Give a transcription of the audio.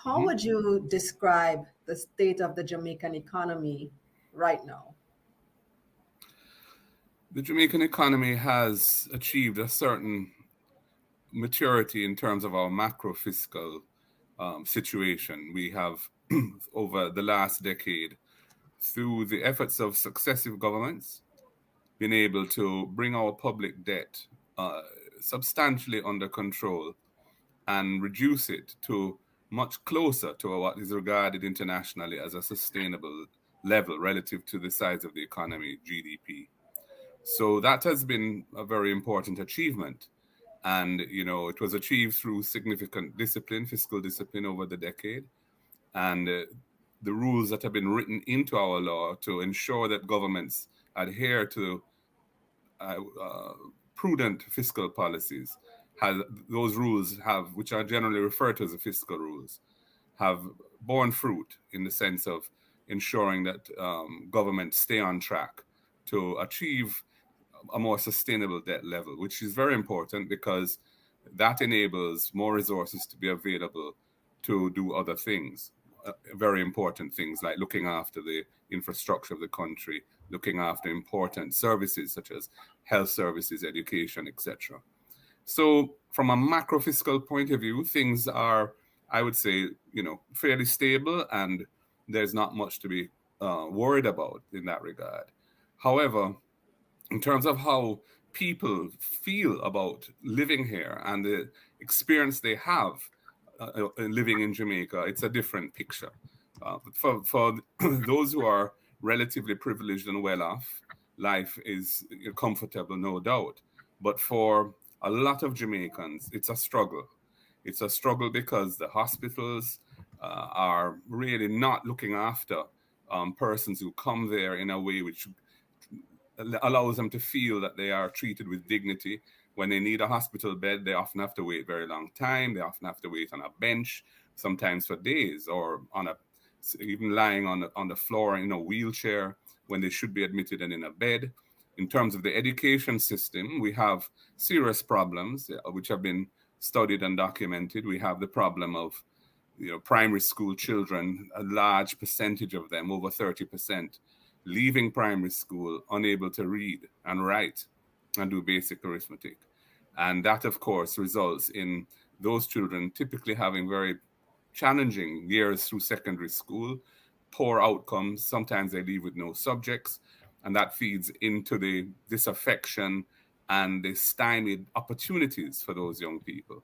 How would you describe the state of the Jamaican economy right now? The Jamaican economy has achieved a certain maturity in terms of our macro fiscal situation. We have, over the last decade, through the efforts of successive governments, been able to bring our public debt uh, substantially under control and reduce it to much closer to what is regarded internationally as a sustainable level relative to the size of the economy, GDP. So that has been a very important achievement. And, it was achieved through significant discipline, fiscal discipline over the decade, and the rules that have been written into our law to ensure that governments adhere to uh, uh, prudent fiscal policies. Has, those rules have, which are generally referred to as the fiscal rules, have borne fruit in the sense of ensuring that governments stay on track to achieve a more sustainable debt level, which is very important because that enables more resources to be available to do other things, very important things like looking after the infrastructure of the country, looking after important services such as health services, education, etc. So, from a macro fiscal point of view, things are, I would say, fairly stable, and there's not much to be worried about in that regard. However, in terms of how people feel about living here and the experience they have living in Jamaica, it's a different picture. For those who are relatively privileged and well off, life is comfortable, no doubt. But for a lot of Jamaicans, it's a struggle. It's a struggle because the hospitals are really not looking after persons who come there in a way which allows them to feel that they are treated with dignity. When they need a hospital bed, they often have to wait very long time. They often have to wait on a bench, sometimes for days, or even lying on the floor in a wheelchair when they should be admitted and in a bed. In terms of the education system, we have serious problems which have been studied and documented. We have the problem of primary school children, a large percentage of them, over 30%, leaving primary school unable to read and write and do basic arithmetic. And that, of course, results in those children typically having very challenging years through secondary school, poor outcomes. Sometimes they leave with no subjects, and that feeds into the disaffection and the stymied opportunities for those young people.